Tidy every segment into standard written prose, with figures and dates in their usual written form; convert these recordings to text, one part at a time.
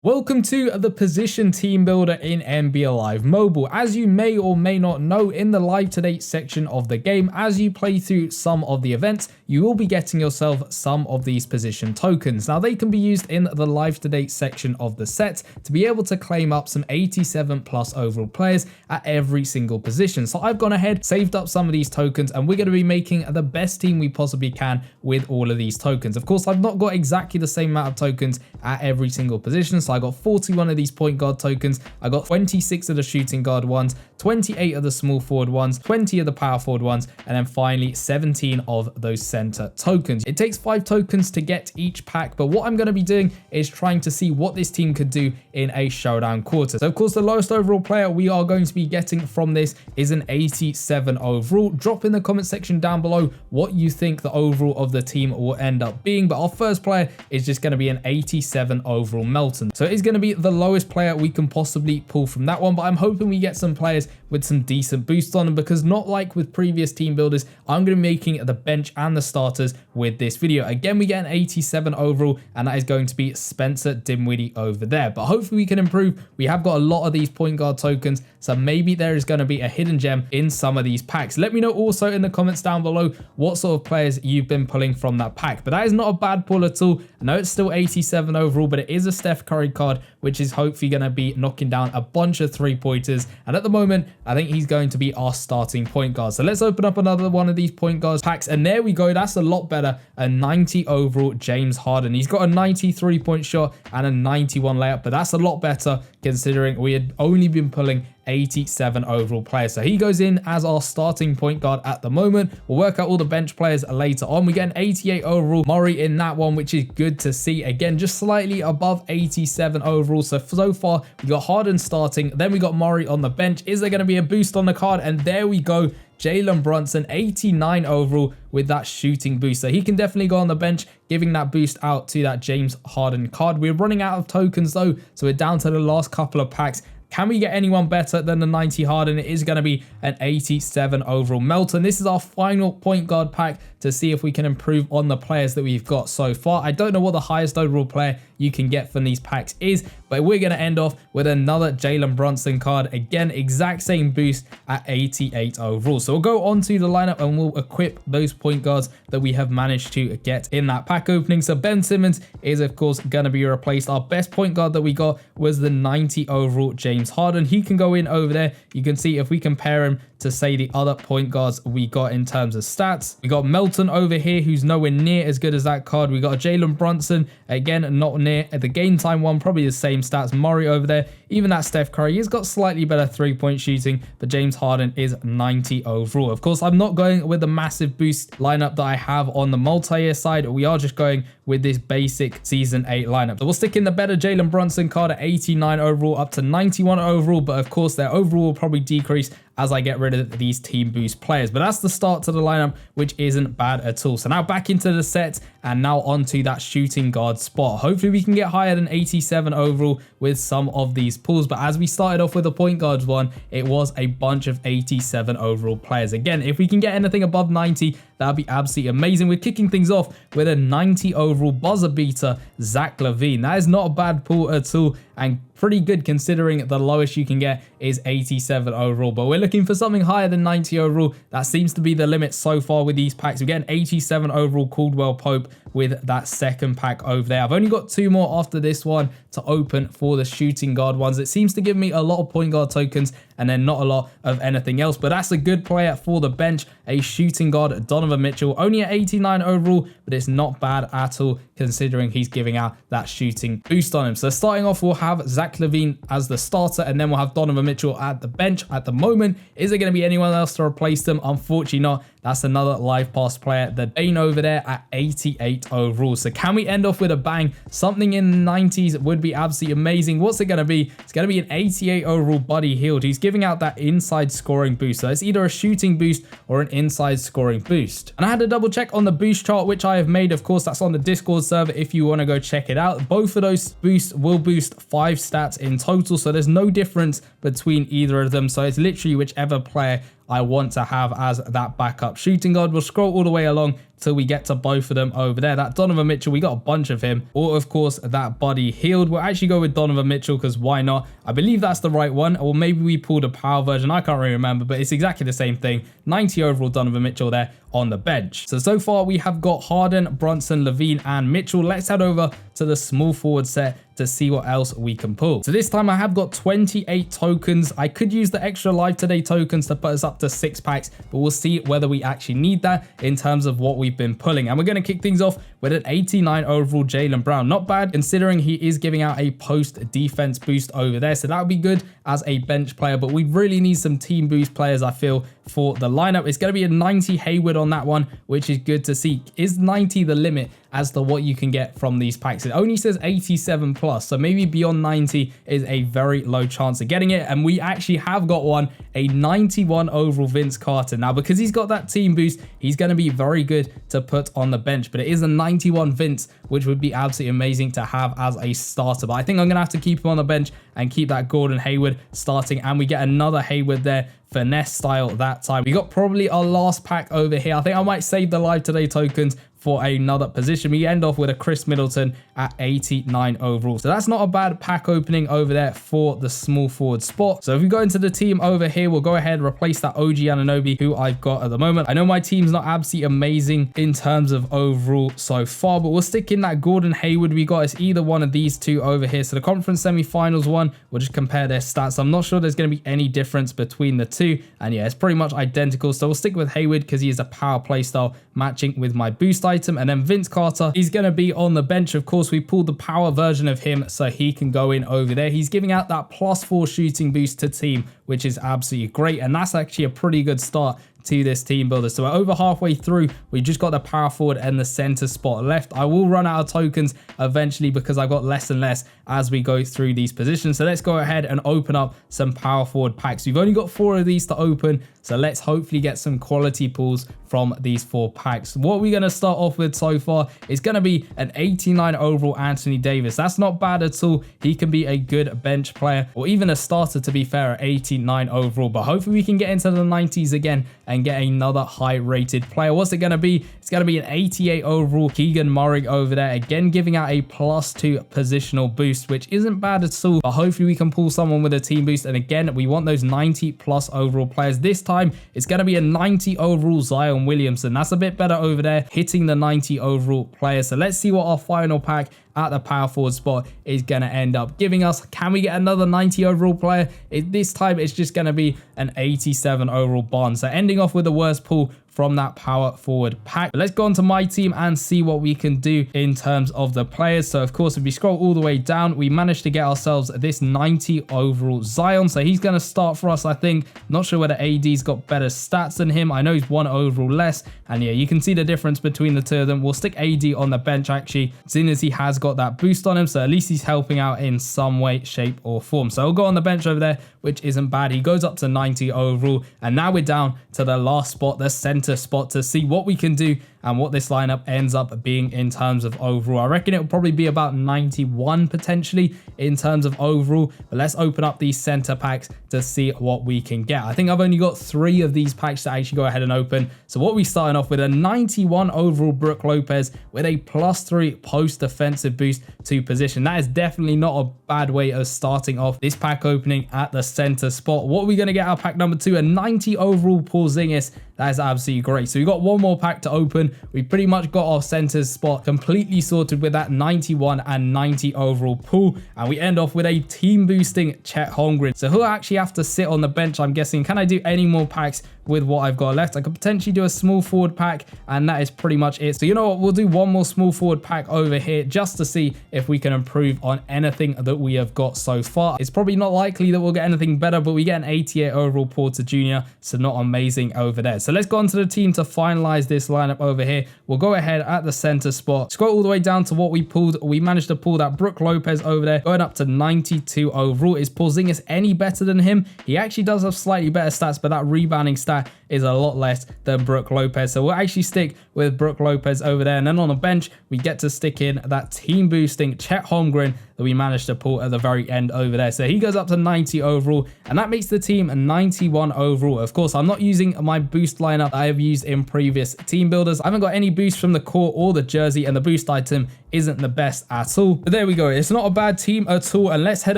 Welcome to the position team builder in NBA Live Mobile. As you may or may not know, in the live to date section of the game, as you play through some of the events, you will be getting yourself some of these position tokens. Now they can be used in the live to date section of the set to be able to claim up some 87 plus overall players at every single position. So I've gone ahead, saved up some of these tokens, and we're going to be making the best team we possibly can with all of these tokens. Of course, I've not got exactly the same amount of tokens at every single position. So I got 41 of these point guard tokens, I got 26 of the shooting guard ones, 28 of the small forward ones, 20 of the power forward ones, and then finally 17 of those center tokens. It takes 5 tokens to get each pack, but what I'm going to be doing is trying to see what this team could do in a showdown quarter. So of course the lowest overall player we are going to be getting from this is an 87 overall. Drop in the comment section down below what you think the overall of the team will end up being, but our first player is just going to be an 87 overall Melton. So it is going to be the lowest player we can possibly pull from that one, but I'm hoping we get some players with some decent boosts on them, because not like with previous team builders, I'm going to be making the bench and the starters with this video. Again, we get an 87 overall, and that is going to be Spencer Dinwiddie over there, but hopefully we can improve. We have got a lot of these point guard tokens, so maybe there is going to be a hidden gem in some of these packs. Let me know also in the comments down below what sort of players you've been pulling from that pack, but that is not a bad pull at all. I know it's still 87 overall, but it is a Steph Curry card, which is hopefully going to be knocking down a bunch of 3-pointers. And at the moment, I think he's going to be our starting point guard. So let's open up another one of these point guards packs. And there we go. That's a lot better. A 90 overall James Harden. He's got a 93-point shot and a 91 layup, but that's a lot better considering we had only been pulling 87 overall players. So he goes in as our starting point guard at the moment. We'll work out all the bench players later on. We get an 88 overall Murray in that one, which is good to see. Again, just slightly above 87 overall. So far, we got Harden starting. Then we got Murray on the bench. Is there going to be a boost on the card? And there we go. Jalen Brunson, 89 overall with that shooting boost. So he can definitely go on the bench, giving that boost out to that James Harden card. We're running out of tokens though, so we're down to the last couple of packs. Can we get anyone better than the 90 Harden? It is going to be an 87 overall Melton. This is our final point guard pack to see if we can improve on the players that we've got so far. I don't know what the highest overall player you can get from these packs is, but we're going to end off with another Jalen Brunson card. Again, exact same boost at 88 overall. So we'll go on to the lineup and we'll equip those point guards that we have managed to get in that pack opening. So Ben Simmons is of course going to be replaced. Our best point guard that we got was the 90 overall James Harden. He can go in over there. You can see if we compare him to say the other point guards we got in terms of stats. We got Melton over here, who's nowhere near as good as that card. We got Jalen Brunson, again, not near. At the game time one, probably the same stats. Murray over there, even that Steph Curry, he's got slightly better 3-point shooting, but James Harden is 90 overall. Of course, I'm not going with the massive boost lineup that I have on the multi-year side. We are just going with this basic season 8 lineup. So we'll stick in the better Jalen Brunson card at 89 overall up to 91 overall, but of course their overall will probably decrease as I get rid of these team boost players. But that's the start to the lineup, which isn't bad at all. So now back into the set and now onto that shooting guard spot. Hopefully we can get higher than 87 overall with some of these pulls. But as we started off with the point guards one, it was a bunch of 87 overall players. Again, if we can get anything above 90, that'd be absolutely amazing. We're kicking things off with a 90 overall buzzer beater, Zach LaVine. That is not a bad pull at all, and pretty good considering the lowest you can get is 87 overall, but we're looking for something higher than 90 overall. That seems to be the limit so far with these packs. We get an 87 overall Caldwell Pope with that second pack over there. I've only got 2 more after this one to open for the shooting guard ones. It seems to give me a lot of point guard tokens and then not a lot of anything else, but that's a good player for the bench. A shooting guard, Donovan Mitchell, only at 89 overall, but it's not bad at all considering he's giving out that shooting boost on him. So starting off, we'll have Zach LaVine as the starter, and then we'll have Donovan Mitchell at the bench. At the moment, is there going to be anyone else to replace them? Unfortunately not. That's another live pass player, the Dane over there at 88 overall. So can we end off with a bang? Something in the 90s would be absolutely amazing. What's it going to be? It's going to be an 88 overall Buddy Hield. He's giving out that inside scoring boost. So it's either a shooting boost or an inside scoring boost. And I had to double check on the boost chart, which I have made. Of course, that's on the Discord server if you want to go check it out. Both of those boosts will boost 5 stats in total. So there's no difference between either of them. So it's literally whichever player I want to have as that backup shooting guard. We'll scroll all the way along till we get to both of them over there. That Donovan Mitchell, we got a bunch of him. Or, of course, that Buddy Hield. We'll actually go with Donovan Mitchell because why not? I believe that's the right one. Or maybe we pulled a power version. I can't really remember, but it's exactly the same thing. 90 overall Donovan Mitchell there on the bench. So far we have got Harden, Brunson, Levine, and Mitchell. Let's head over to the small forward set to see what else we can pull. So this time I have got 28 tokens. I could use the extra live today tokens to put us up to 6 packs, but we'll see whether we actually need that in terms of what we've been pulling. And we're going to kick things off with an 89 overall Jaylen Brown. Not bad considering he is giving out a post defense boost over there. So that would be good as a bench player, but we really need some team boost players, I feel, for the lineup. It's going to be a 90 Hayward on that one, which is good to see. Is 90 the limit as to what you can get from these packs? It only says 87 plus, so maybe beyond 90 is a very low chance of getting it. And we actually have got one, a 91 overall Vince Carter. Now, because he's got that team boost, he's going to be very good to put on the bench, but it is a 91 Vince, which would be absolutely amazing to have as a starter. But I think I'm going to have to keep him on the bench and keep that Gordon Hayward starting, and we get another Hayward there, finesse style that time. We got probably our last pack over here. I think I might save the live today tokens for another position. We end off with a Chris Middleton at 89 overall. So that's not a bad pack opening over there for the small forward spot. So if we go into the team over here, we'll go ahead and replace that OG Anunoby who I've got at the moment. I know my team's not absolutely amazing in terms of overall so far, but we'll stick in that Gordon Hayward we got. It's either one of these two over here. So the conference semifinals one, we'll just compare their stats. I'm not sure there's going to be any difference between the two. And yeah, it's pretty much identical. So we'll stick with Hayward because he is a power play style matching with my boost item. And then Vince Carter, he's going to be on the bench. Of course, we pulled the power version of him so he can go in over there. He's giving out that +4 shooting boost to team, which is absolutely great. And that's actually a pretty good start to this team builder. So we're over halfway through. We just got the power forward and the center spot left. I will run out of tokens eventually because I've got less and less as we go through these positions. So let's go ahead and open up some power forward packs. We've only got 4 of these to open, so let's hopefully get some quality pulls from these 4 packs. What we're going to start off with so far is going to be an 89 overall Anthony Davis. That's not bad at all. He can be a good bench player or even a starter, to be fair, at 89 overall, but hopefully we can get into the 90s again and get another high rated player. What's it going to be? It's going to be an 88 overall Keegan Murray over there, again giving out a +2 positional boost, which isn't bad at all, but hopefully we can pull someone with a team boost. And again, we want those 90 plus overall players. This time it's going to be a 90 overall Zion Williamson. That's a bit better over there, hitting the 90 overall player. So let's see what our final pack at the power forward spot is going to end up giving us. Can we get another 90 overall player? This time it's just going to be an 87 overall Bond. So ending off with the worst pull from that power forward pack. But let's go on to my team and see what we can do in terms of the players. So of course, if we scroll all the way down, we managed to get ourselves this 90 overall Zion. So he's going to start for us, I think. Not sure whether AD's got better stats than him. I know he's 1 overall less. And yeah, you can see the difference between the two of them. We'll stick AD on the bench actually, seeing as he has got that boost on him. So at least he's helping out in some way, shape or form. So he'll go on the bench over there, which isn't bad. He goes up to 90 overall. And now we're down to the last spot, the center spot, to see what we can do and what this lineup ends up being in terms of overall. I reckon it will probably be about 91 potentially in terms of overall, but let's open up these center packs to see what we can get. I think I've only got 3 of these packs to actually go ahead and open. So what we starting off with, a 91 overall Brook Lopez with a +3 post defensive boost to position. That is definitely not a bad way of starting off this pack opening at the center spot. What are we going to get our pack number 2? A 90 overall Porzingis. That is absolutely great. So we got one more pack to open. We pretty much got our centers spot completely sorted with that 91 and 90 overall pool. And we end off with a team boosting Chet Holmgren. So he'll actually have to sit on the bench, I'm guessing. Can I do any more packs with what I've got left? I could potentially do a small forward pack, and that is pretty much it. So you know what? We'll do one more small forward pack over here just to see if we can improve on anything that we have got so far. It's probably not likely that we'll get anything better, but we get an 88 overall Porter Jr., so not amazing over there. So let's go on to the team to finalize this lineup over here. We'll go ahead at the center spot, scroll all the way down to what we pulled. We managed to pull that Brook Lopez over there, going up to 92 overall. Is Porzingis any better than him? He actually does have slightly better stats, but that rebounding stat is a lot less than Brook Lopez. So we'll actually stick with Brook Lopez over there. And then on the bench, we get to stick in that team boosting Chet Holmgren that we managed to pull at the very end over there. So he goes up to 90 overall, and that makes the team a 91 overall. Of course, I'm not using my boost lineup I have used in previous team builders. I haven't got any boost from the core or the jersey, and the boost item isn't the best at all. But there we go. It's not a bad team at all, and let's head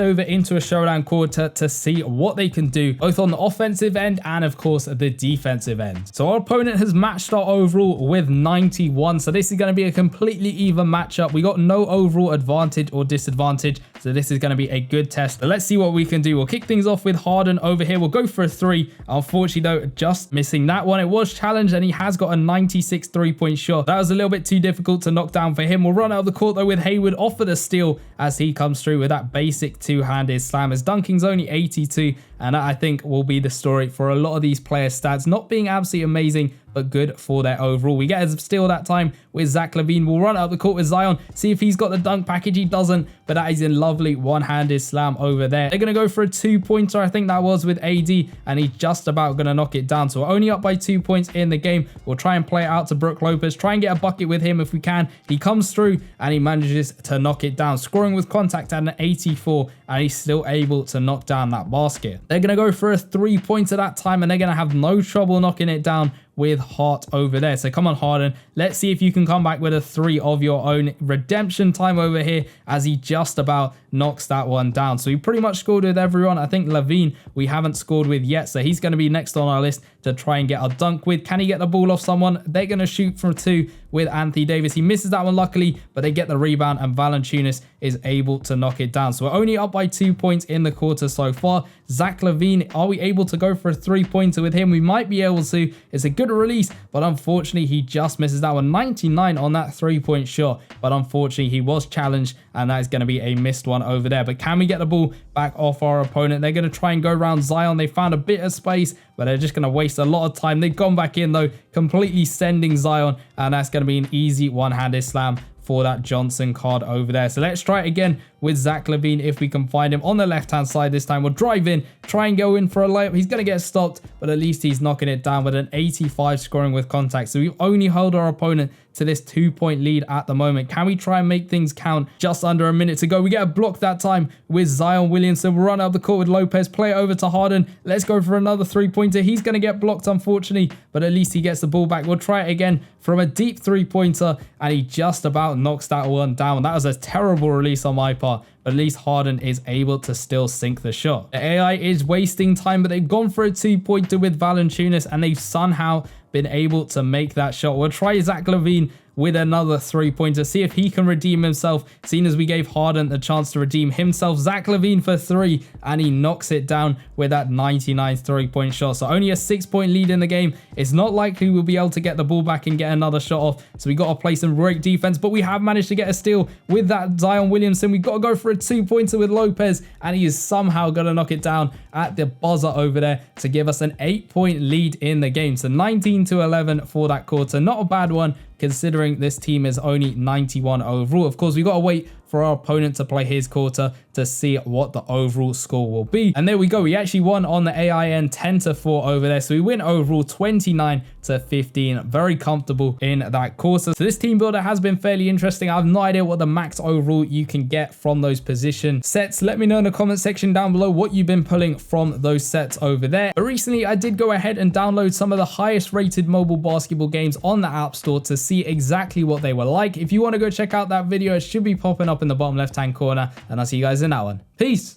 over into a showdown quarter to see what they can do, both on the offensive end and of course the defensive end. So our opponent has matched our overall with 91, so this is going to be a completely even matchup. We got no overall advantage or disadvantage, so this is going to be a good test. But let's see what we can do. We'll kick things off with Harden over here. We'll go for a 3. Unfortunately though, just missing that one. It was challenged, and he has got a 96 3-point shot. That was a little bit too difficult to knock down for him. We'll run out of the court though with Hayward, off for the steal as he comes through with that basic two-handed slam. His dunking's only 82, and that I think will be the story for a lot of these players' stats not being absolutely amazing, but good for their overall. We get a steal that time with Zach LaVine. We'll run up the court with Zion, see if he's got the dunk package. He doesn't, but that is a lovely one-handed slam over there. They're going to go for a 2-pointer, I think that was, with AD, and he's just about going to knock it down. So we're only up by 2 points in the game. We'll try and play it out to Brook Lopez, try and get a bucket with him if we can. He comes through and he manages to knock it down, scoring with contact at an 84, and he's still able to knock down that basket. They're going to go for a 3-pointer that time, and they're going to have no trouble knocking it down with Hart over there. So come on, Harden, let's see if you can come back with a 3 of your own. Redemption time over here as he just about knocks that one down. So we pretty much scored with everyone. I think LaVine we haven't scored with yet, so he's going to be next on our list to try and get a dunk with. Can he get the ball off someone? They're going to shoot from 2 with Anthony Davis. He misses that one luckily, but they get the rebound, and Valanciunas is able to knock it down. So we're only up by 2 points in the quarter so far. Zach LaVine, are we able to go for a 3-pointer with him? We might be able to. It's a good release, but unfortunately he just misses that one. 99 on that 3-point shot, but unfortunately he was challenged, and that is going to be a missed one over there. But can we get the ball back off our opponent? They're going to try and go around Zion. They found a bit of space, but they're just going to waste a lot of time. They've gone back in though, completely sending Zion, and that's going to be an easy one-handed slam for that Johnson card over there. So let's try it again with Zach LaVine if we can find him on the left-hand side this time. We'll drive in, try and go in for a layup. He's going to get stopped, but at least he's knocking it down with an 85 scoring with contact. So we've only held our opponent to this 2-point lead at the moment. Can we try and make things count? Just under a minute to go. We get a block that time with Zion Williamson. We'll run up the court with Lopez, play it over to Harden. Let's go for another 3-pointer. He's going to get blocked, unfortunately, but at least he gets the ball back. We'll try it again from a deep 3-pointer, and he just about knocks that one down. That was a terrible release on my part, but at least Harden is able to still sink the shot. The AI is wasting time, but they've gone for a 2-pointer with Valanciunas, and they've somehow been able to make that shot. We'll try Zach LaVine with another 3-pointer, see if he can redeem himself, seeing as we gave Harden the chance to redeem himself. Zach LaVine for 3, and he knocks it down with that 99 3-point shot. So only a 6-point lead in the game. It's not likely we'll be able to get the ball back and get another shot off, so we got to play some great defense, but we have managed to get a steal with that Zion Williamson. We've got to go for a 2-pointer with Lopez, and he is somehow going to knock it down at the buzzer over there to give us an 8-point lead in the game. So 19-11 for that quarter. Not a bad one, considering this team is only 91 overall. Of course, we got to wait for our opponent to play his quarter to see what the overall score will be. And there we go. We actually won on the AIN 10-4 over there. So we win overall 29-15. Very comfortable in that quarter. So this team builder has been fairly interesting. I have no idea what the max overall you can get from those position sets. Let me know in the comment section down below what you've been pulling from those sets over there. But recently I did go ahead and download some of the highest rated mobile basketball games on the App Store to see exactly what they were like. If you want to go check out that video, it should be popping up in the bottom left hand corner, and I'll see you guys in that one. Peace.